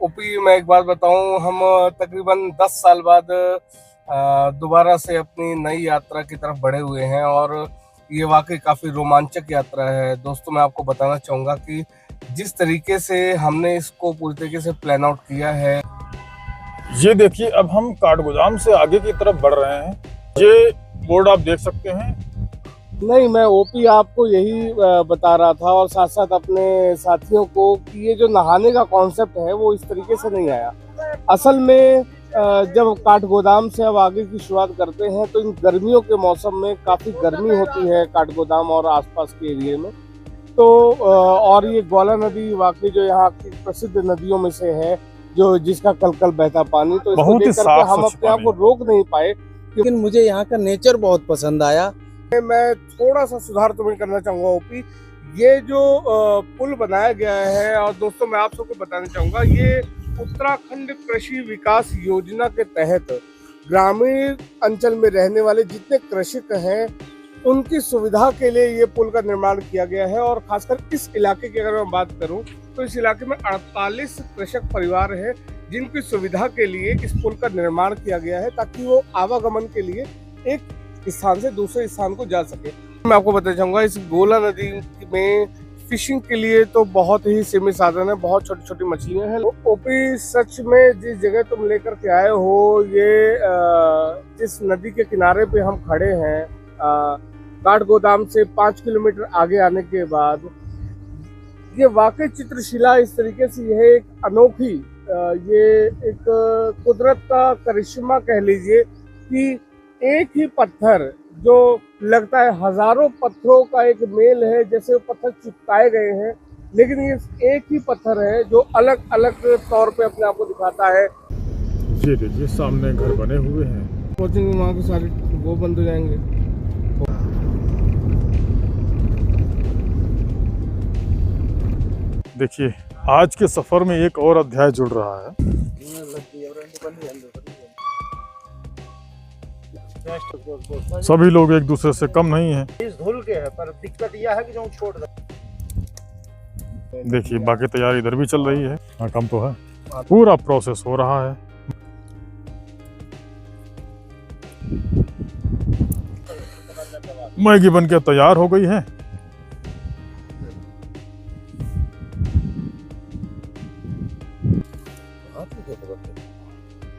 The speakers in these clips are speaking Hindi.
ओपी मैं एक बात बताऊं, हम तकरीबन 10 साल बाद दोबारा से अपनी नई यात्रा की तरफ बढ़े हुए हैं और ये वाकई काफ़ी रोमांचक यात्रा है। दोस्तों, मैं आपको बताना चाहूँगा कि जिस तरीके से हमने इसको पूरी तरीके से प्लान आउट किया है। ये देखिए, अब हम काठगोदाम से आगे की तरफ बढ़ रहे हैं। ये बोर्ड आप देख सकते हैं। नहीं, मैं ओपी आपको यही बता रहा था और साथ साथ अपने साथियों को कि ये जो नहाने का कॉन्सेप्ट है वो इस तरीके से नहीं आया। असल में जब काठगोदाम से अब आगे की शुरुआत करते हैं तो इन गर्मियों के मौसम में काफ़ी गर्मी होती है काठगोदाम और आसपास के एरिए में। तो और ये ग्वाला नदी वाकई जो यहाँ की प्रसिद्ध नदियों में से है, जो जिसका कल-कल बहता पानी, तो इसको देख करके हम अपने आप को रोक नहीं पाए। लेकिन मुझे यहाँ का नेचर बहुत पसंद आया। मैं थोड़ा सा सुधार तुम्हें करना चाहूँगा ओपी, ये जो पुल बनाया गया है, और दोस्तों मैं आप सबको बताना चाहूँगा, ये उत्तराखंड कृषि विकास योजना के तहत ग्रामीण अंचल में रहने वाले जितने कृषक हैं उनकी सुविधा के लिए ये पुल का निर्माण किया गया है। और खासकर इस इलाके की अगर मैं बात करूं तो इस इलाके में 48 कृषक परिवार हैं जिनकी सुविधा के लिए इस पुल का निर्माण किया गया है ताकि वो आवागमन के लिए एक स्थान से दूसरे स्थान को जा सके। मैं आपको बताना चाहूँगा, इस गोला नदी में फिशिंग के लिए तो बहुत ही सीमित साधन है, बहुत छोटी छोटी मछलियां हैं। ओपी सच में जिस जगह तुम लेकर के आए हो, ये जिस नदी के किनारे पे हम खड़े हैं, काठगोदाम से 5 किलोमीटर आगे आने के बाद, ये वाकई चित्रशिला इस तरीके से यह एक अनोखी, ये एक कुदरत का करिश्मा कह लीजिए कि एक ही पत्थर जो लगता है हजारों पत्थरों का एक मेल है, जैसे वो पत्थर चिपकाए गए हैं, लेकिन ये एक ही पत्थर है जो अलग अलग तौर पे अपने आप को दिखाता है। ये देखिए, सामने घर बने हुए हैं। पहुंचेंगे वहाँ के सारे वो बंद हो जाएंगे। देखिए, आज के सफर में एक और अध्याय जुड़ रहा है। सभी लोग एक दूसरे से कम नहीं हैं। इस धुल के है, पर दिक्कत यह है कि जो छोड़ दे। देखिए, बाकी तैयारी इधर भी चल रही है। हाँ, कम तो है, पूरा प्रोसेस हो रहा है। मैगी बन के तैयार हो गई है।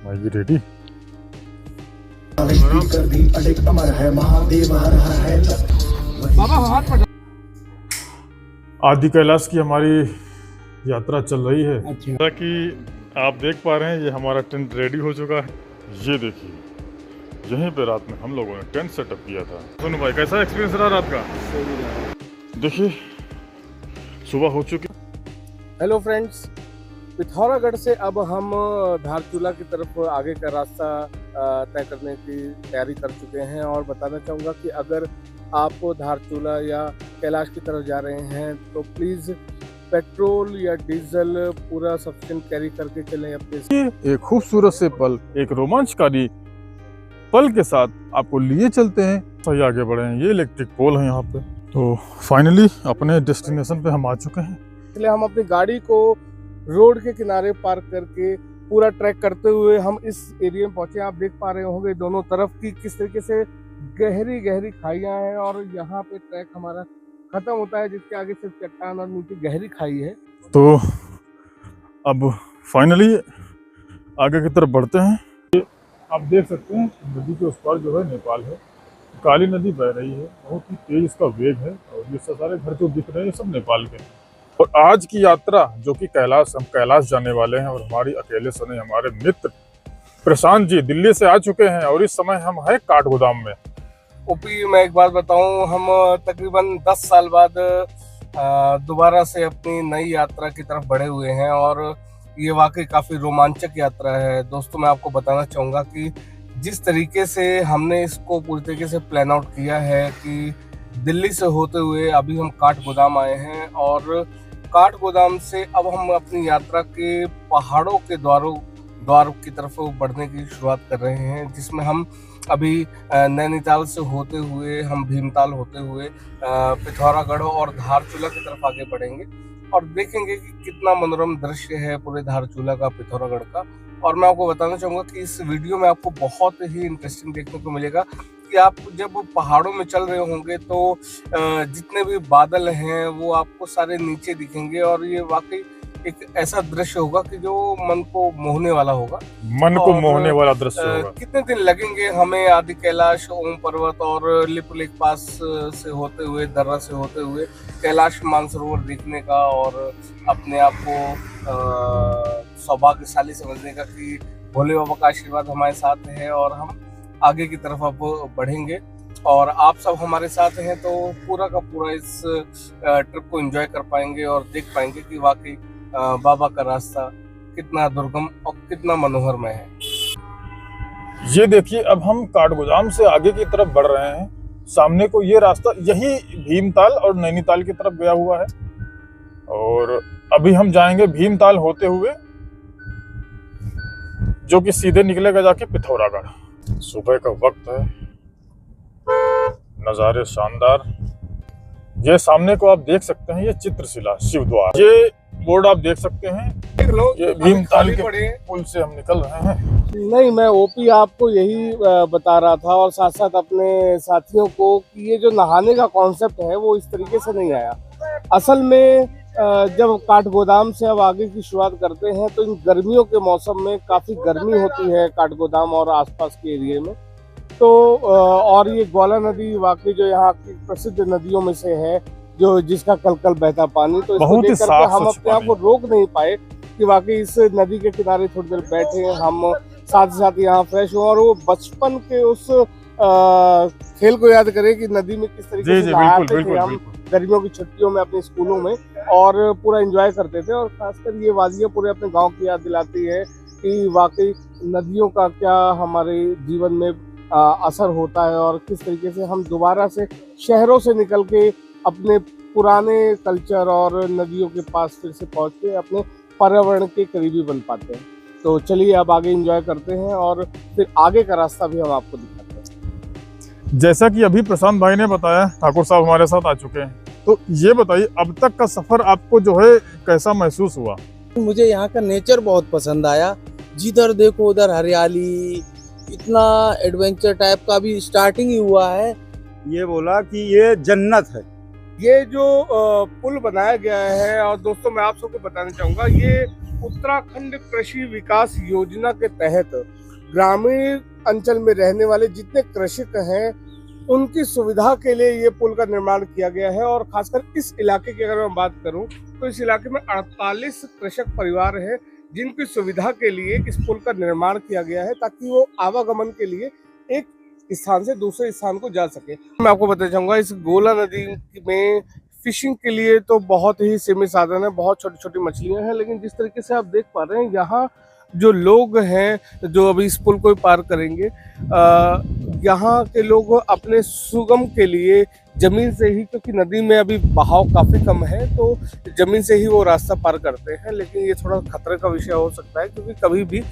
Maggi ready. आदि कैलाश की हमारी यात्रा चल रही है। जैसा कि आप देख पा रहे हैं, ये हमारा टेंट रेडी हो चुका है। ये देखिए, यहीं पे रात में हम लोगों ने टेंट सेटअप किया था। सोनू भाई, कैसा एक्सपीरियंस रहा रात का? देखिए, सुबह हो चुकी। हेलो फ्रेंड्स, पिथौरागढ़ से अब हम धारचूला की तरफ आगे का रास्ता तय करने की तैयारी कर चुके हैं। और बताना चाहूँगा कि अगर आप धारचूला या कैलाश की तरफ जा रहे हैं तो प्लीज़ पेट्रोल या डीजल पूरा सफिशिएंट कैरी करके चलें अपने। एक खूबसूरत से पल, एक रोमांचकारी पल के साथ आपको लिए चलते हैं। सही आगे बढ़े हैं। ये इलेक्ट्रिक पोल है यहाँ पे। तो फाइनली अपने डेस्टिनेशन पे हम आ चुके हैं। इसलिए हम अपनी गाड़ी को रोड के किनारे पार्क करके पूरा ट्रैक करते हुए हम इस एरिया में पहुंचे। आप देख पा रहे होंगे दोनों तरफ की किस तरीके से गहरी गहरी खाइयां हैं और यहाँ पे ट्रैक हमारा खत्म होता है, जिसके आगे सिर्फ चट्टान और नीचे गहरी खाई है। तो अब फाइनली आगे की तरफ बढ़ते हैं। आप देख सकते हैं, नदी के उस पार जो है नेपाल है। काली नदी बह रही है, बहुत ही तेज इसका वेग है। और ये सारे घर जो दिख रहे हैं, सब नेपाल के। और आज की यात्रा जो कि कैलाश, हम कैलाश जाने वाले हैं। और हमारी अकेले से नहीं, हमारे मित्र प्रशांत जी दिल्ली से आ चुके हैं और इस समय हम हैं काठगोदाम में। ओपी मैं एक बात बताऊं, हम तकरीबन 10 साल बाद दोबारा से अपनी नई यात्रा की तरफ बढ़े हुए हैं और ये वाकई काफ़ी रोमांचक यात्रा है। दोस्तों, मैं आपको बताना चाहूँगा कि जिस तरीके से हमने इसको पूरी तरीके से प्लान आउट किया है कि दिल्ली से होते हुए अभी हम काठगोदाम आए हैं और काठगोदाम से अब हम अपनी यात्रा के पहाड़ों के द्वार की तरफ बढ़ने की शुरुआत कर रहे हैं, जिसमें हम अभी नैनीताल से होते हुए हम भीमताल होते हुए पिथौरागढ़ और धारचूला की तरफ आगे बढ़ेंगे। और देखेंगे कि कितना मनोरम दृश्य है पूरे धारचूला का, पिथौरागढ़ का। और मैं आपको बताना चाहूँगा कि इस वीडियो में आपको बहुत ही इंटरेस्टिंग देखने को मिलेगा कि आप जब पहाड़ों में चल रहे होंगे तो जितने भी बादल हैं वो आपको सारे नीचे दिखेंगे, और ये वाकई एक ऐसा दृश्य होगा कि जो मन को मोहने वाला होगा। मन को मोहने वाला दृश्य होगा। कितने दिन लगेंगे हमें आदि कैलाश, ओम पर्वत और लिपु लेक पास से होते हुए, दर्रा से होते हुए कैलाश मानसरोवर देखने का, और अपने आप को सौभाग्यशाली समझने का कि भोले बाबा का आशीर्वाद हमारे साथ है और हम आगे की तरफ अब बढ़ेंगे। और आप सब हमारे साथ हैं तो पूरा का पूरा इस ट्रिप को एंजॉय कर पाएंगे और देख पाएंगे कि वाकई बाबा का रास्ता कितना दुर्गम और कितना मनोहरमय है। ये देखिए, अब हम काठगोदाम से आगे की तरफ बढ़ रहे हैं। सामने को ये रास्ता यही भीमताल और नैनीताल की तरफ गया हुआ है, और अभी हम जाएंगे भीमताल होते हुए, जो कि सीधे निकलेगा जाके पिथौरागढ़। सुबह का वक्त है, नज़ारे शानदार। ये सामने को आप देख सकते हैं, ये चित्रशिला शिव द्वार, ये बोर्ड आप देख सकते हैं। ये भीमताल के पुल से हम निकल रहे हैं। नहीं, मैं ओपी आपको यही बता रहा था और साथ साथ अपने साथियों को कि ये जो नहाने का कॉन्सेप्ट है वो इस तरीके से नहीं आया। असल में जब काठगोदाम से अब आगे की शुरुआत करते हैं तो इन गर्मियों के मौसम में काफ़ी गर्मी होती है काठगोदाम और आसपास के एरिया में। तो और ये ग्वाला नदी वाकई जो यहाँ की प्रसिद्ध नदियों में से है, जो जिसका कल बहता पानी, तो इसको देख करके हम अपने आप को रोक नहीं पाए कि वाकई इस नदी के किनारे थोड़ी देर बैठे, हम साथ ही साथ यहाँ फ्रेश हो और वो बचपन के उस खेल को याद करें कि नदी में किस तरीके से नहाते थे हम गर्मियों की छुट्टियों में अपने स्कूलों में, और पूरा एंजॉय करते थे। और खासकर ये वादियाँ पूरे अपने गाँव की याद दिलाती है कि वाकई नदियों का क्या हमारे जीवन में असर होता है, और किस तरीके से हम दोबारा से शहरों से निकल के अपने पुराने कल्चर और नदियों के पास फिर से पहुंच के अपने पर्यावरण के करीबी बन पाते हैं। तो चलिए अब आगे एंजॉय करते हैं और फिर आगे का रास्ता भी हम आपको दिखाते हैं। जैसा कि अभी प्रशांत भाई ने बताया, ठाकुर साहब हमारे साथ आ चुके हैं, तो ये बताइए अब तक का सफर आपको जो है कैसा महसूस हुआ? मुझे यहाँ का नेचर बहुत पसंद आया। जिधर देखो उधर हरियाली, इतना एडवेंचर टाइप का भी स्टार्टिंग ही हुआ है। ये बोला कि ये जन्नत है। ये जो पुल बनाया गया है, और दोस्तों मैं आप सबको बताना चाहूँगा, ये उत्तराखंड कृषि विकास योजना के तहत ग्रामीण अंचल में रहने वाले जितने कृषक हैं उनकी सुविधा के लिए ये पुल का निर्माण किया गया है। और खासकर इस इलाके की अगर मैं बात करूं तो इस इलाके में 48 कृषक परिवार हैं जिनकी सुविधा के लिए इस पुल का निर्माण किया गया है, ताकि वो आवागमन के लिए एक स्थान से दूसरे स्थान को जा सके। मैं आपको बताना चाहूँगा, इस गोला नदी में फिशिंग के लिए तो बहुत ही सीमित साधन है, बहुत छोटी छोटी मछलियाँ हैं, लेकिन जिस तरीके से आप देख पा रहे हैं यहाँ जो लोग हैं जो अभी इस पुल को पार करेंगे, यहाँ के लोग अपने सुगम के लिए जमीन से ही, क्योंकि नदी में अभी बहाव काफ़ी कम है तो जमीन से ही वो रास्ता पार करते हैं। लेकिन ये थोड़ा खतरे का विषय हो सकता है क्योंकि कभी भी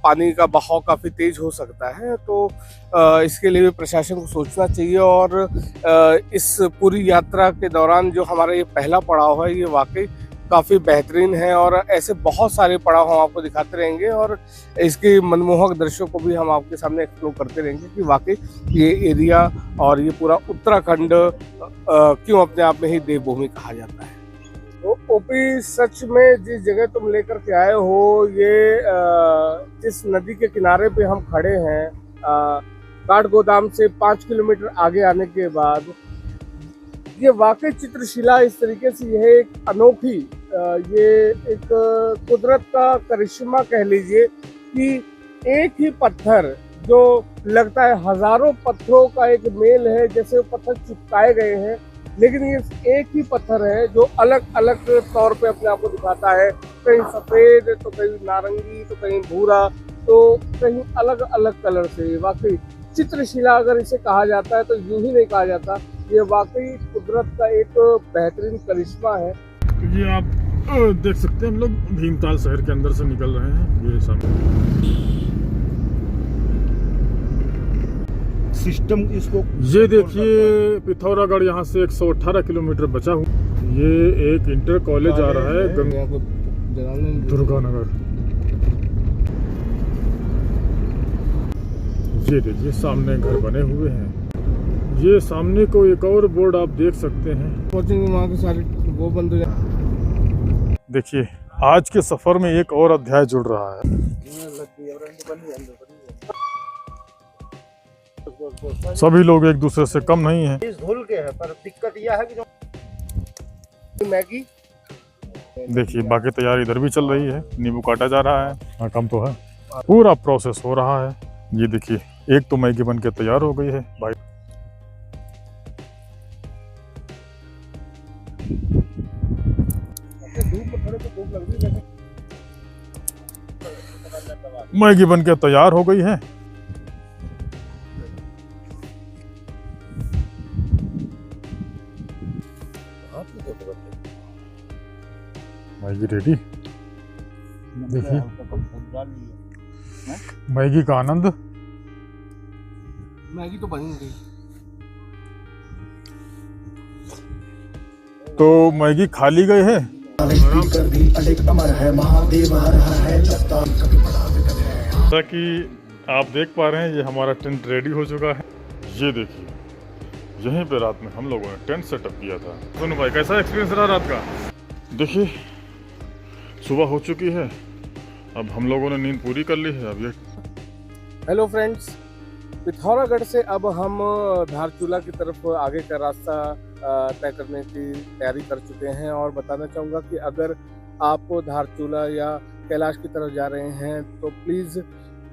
पानी का बहाव काफ़ी तेज हो सकता है, तो इसके लिए भी प्रशासन को सोचना चाहिए। और इस पूरी यात्रा के दौरान जो हमारा ये पहला पड़ाव है ये वाकई काफ़ी बेहतरीन है, और ऐसे बहुत सारे पड़ाव हम आपको दिखाते रहेंगे और इसके मनमोहक दृश्यों को भी हम आपके सामने एक्सप्लोर करते रहेंगे कि वाकई ये एरिया और ये पूरा उत्तराखंड क्यों अपने आप में ही देवभूमि कहा जाता है। तो ओपी, सच में जिस जगह तुम लेकर के आए हो, ये जिस नदी के किनारे पे हम खड़े हैं, काठगोदाम से 5 किलोमीटर आगे आने के बाद, ये वाकई चित्रशिला इस तरीके से यह एक अनोखी, ये एक कुदरत का करिश्मा कह लीजिए कि एक ही पत्थर जो लगता है हजारों पत्थरों का एक मेल है, जैसे वो पत्थर चिपकाए गए हैं, लेकिन ये एक ही पत्थर है जो अलग अलग तौर पे अपने आप को दिखाता है। कहीं सफ़ेद तो कहीं नारंगी तो कहीं भूरा तो कहीं अलग अलग कलर से। वाकई चित्रशिला अगर इसे कहा जाता है तो यूं ही नहीं कहा जाता, ये वाकई कुदरत का एक बेहतरीन करिश्मा है। ये आप देख सकते हैं, हम लोग भीमताल शहर के अंदर से निकल रहे हैं। ये सामने सिस्टम इसको, ये देखिए पिथौरागढ़ यहाँ से 118 किलोमीटर बचा हुआ। ये एक इंटर कॉलेज आ रहा है दुर्गानगर। ये देखिए सामने घर बने हुए हैं। ये सामने को एक और बोर्ड आप देख सकते हैं। वहाँ के सारे वो बंद हो जाए। देखिए आज के सफर में एक और अध्याय जुड़ रहा है। सभी लोग एक दूसरे से कम नहीं हैं। इस धुल के है, पर दिक्कत यह है कि जो मैगी देखिए बाकी तैयारी इधर भी चल रही है। नींबू काटा जा रहा है। हाँ कम तो है, पूरा प्रोसेस हो रहा है। ये देखिए एक तो मैगी बन के तैयार हो गई है भाई। मैगी बन के तैयार हो गई है। Maggi ready. देखिए मैगी का आनंद। मैगी तो बन गई। तो मैगी खा ली गई है। जैसा कि आप देख पा रहे हैं ये हमारा टेंट रेडी हो चुका है। ये देखिए यहीं पे रात में हम लोगों ने टेंट सेटअप किया था। सोनू भाई कैसा एक्सपीरियंस रहा रात का? देखिए सुबह हो चुकी है, अब हम लोगों ने नींद पूरी कर ली है। अब ये हेलो फ्रेंड्स, पिथौरागढ़ से अब हम धारचूला की तरफ आगे का रास्ता तय करने की तैयारी कर चुके हैं। और बताना चाहूँगा कि अगर आप धारचूला या कैलाश की तरफ जा रहे हैं तो प्लीज़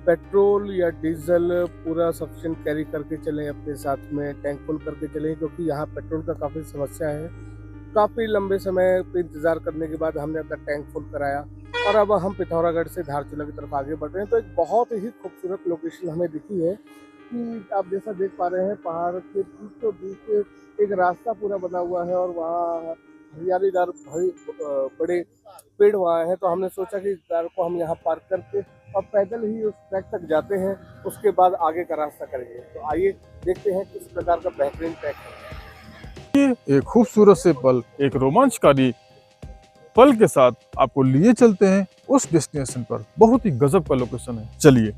पेट्रोल या डीजल पूरा सफिशिएंट कैरी करके चलें, अपने साथ में टैंक फुल करके चलें, क्योंकि यहाँ पेट्रोल का काफ़ी समस्या है। काफ़ी लंबे समय पे इंतज़ार करने के बाद हमने अपना टैंक फुल कराया और अब हम पिथौरागढ़ से धारचूला की तरफ आगे बढ़ रहे हैं। तो एक बहुत ही खूबसूरत लोकेशन हमें दिखी है कि आप जैसा देख पा रहे हैं पहाड़ के बीचों बीच एक रास्ता पूरा बना हुआ है और वहाँ हरियालीदार बड़े पेड़ वहाँ हैं। तो हमने सोचा कि कार को हम यहाँ पार्क करके और पैदल ही उस ट्रैक तक जाते हैं, उसके बाद आगे का रास्ता करेंगे। तो आइए देखते हैं किस प्रकार का बेहतरीन ट्रैक है। एक खूबसूरत से पल, एक रोमांचकारी पल के साथ आपको लिए चलते हैं उस डेस्टिनेशन पर। बहुत ही गजब का लोकेशन है। चलिए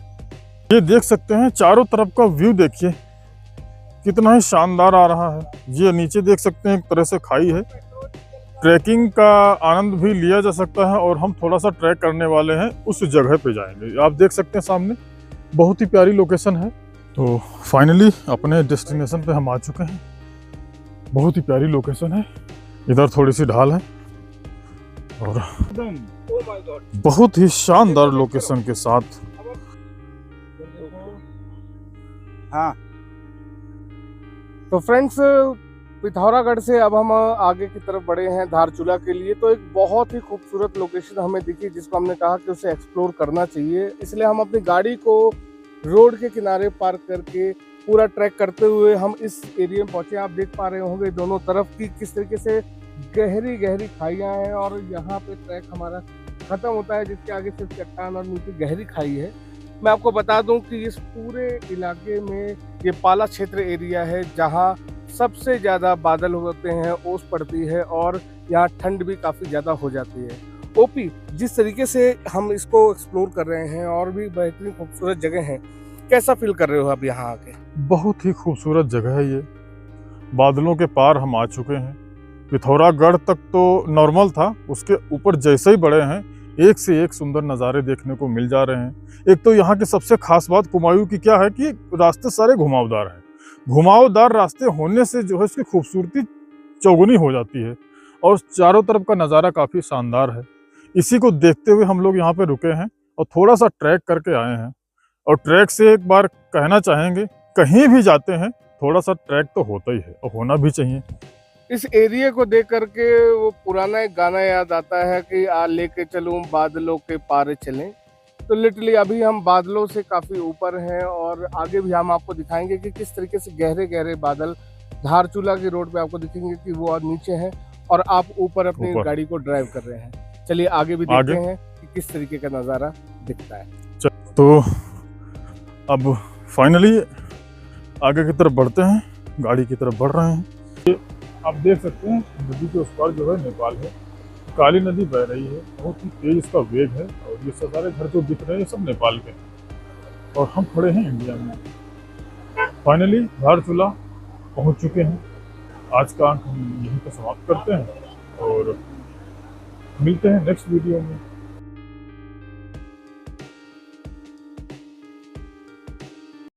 ये देख सकते हैं चारों तरफ का व्यू देखिए कितना ही शानदार आ रहा है। ये नीचे देख सकते हैं एक तरह से खाई है। ट्रैकिंग का आनंद भी लिया जा सकता है और हम थोड़ा सा ट्रैक करने वाले हैं, उस जगह पे जाएंगे। आप देख सकते हैं सामने बहुत ही प्यारी लोकेशन है। तो फाइनली अपने डेस्टिनेशन पे हम आ चुके हैं। बहुत ही प्यारी लोकेशन है। इधर थोड़ी सी ढाल है और बहुत ही शानदार लोकेशन के साथ। हाँ तो फ्रेंड्स, पिथौरागढ़ से अब हम आगे की तरफ बढ़े हैं धारचूला के लिए। तो एक बहुत ही खूबसूरत लोकेशन हमें दिखी जिसको हमने कहा कि उसे एक्सप्लोर करना चाहिए, इसलिए हम अपनी गाड़ी को रोड के किनारे पार्क करके पूरा ट्रैक करते हुए हम इस एरिया में पहुंचे। आप देख पा रहे होंगे दोनों तरफ की किस तरीके से गहरी गहरी खाइयां हैं और यहाँ पे ट्रैक हमारा खत्म होता है, जिसके आगे सिर्फ चट्टान और नीचे गहरी खाई है। मैं आपको बता दूं कि इस पूरे इलाके में ये पाला क्षेत्र एरिया है जहाँ सबसे ज़्यादा बादल होते हैं, ओस पड़ती है और यहाँ ठंड भी काफ़ी ज़्यादा हो जाती है। ओपी, जिस तरीके से हम इसको एक्सप्लोर कर रहे हैं और भी बेहतरीन खूबसूरत जगह हैं, कैसा फील कर रहे हो अब यहाँ आके? बहुत ही खूबसूरत जगह है ये। बादलों के पार हम आ चुके हैं। पिथौरागढ़ तक तो नॉर्मल था, उसके ऊपर जैसे ही बढ़े हैं एक से एक सुंदर नज़ारे देखने को मिल जा रहे हैं। एक तो यहाँ की सबसे खास बात कुमायूं की क्या है कि रास्ते सारे घुमावदार हैं। घुमावदार रास्ते होने से जो है इसकी खूबसूरती चौगुनी हो जाती है और चारों तरफ का नज़ारा काफ़ी शानदार है। इसी को देखते हुए हम लोग यहाँ पे रुके हैं और थोड़ा सा ट्रैक करके आए हैं। और ट्रैक से एक बार कहना चाहेंगे, कहीं भी जाते हैं थोड़ा सा ट्रैक तो होता ही है और होना भी चाहिए। इस एरिया को देख करके वो पुराना एक गाना याद आता है कि आ लेके चलूं बादलों के पारे चलें। तो लिटरली अभी हम बादलों से काफ़ी ऊपर हैं और आगे भी हम आपको दिखाएंगे कि किस तरीके से गहरे गहरे बादल धारचूला की रोड पे आपको दिखेंगे कि वो नीचे हैं और आप ऊपर अपनी गाड़ी को ड्राइव कर रहे हैं। चलिए आगे भी देखते हैं कि किस तरीके का नज़ारा दिखता है। तो अब फाइनली आगे की तरफ बढ़ते हैं, गाड़ी की तरफ बढ़ रहे हैं। आप देख सकते हैं नदी के उस पार जो है नेपाल है, काली नदी बह रही है, बहुत ही तेज इसका वेग है। और ये सारे घर जो दिख रहे हैं ये सब नेपाल के हैं और हम खड़े हैं इंडिया में। फाइनली धारचूला पहुंच चुके हैं। आज का अंक हम यहीं पर समाप्त करते हैं और मिलते हैं नेक्स्ट वीडियो में।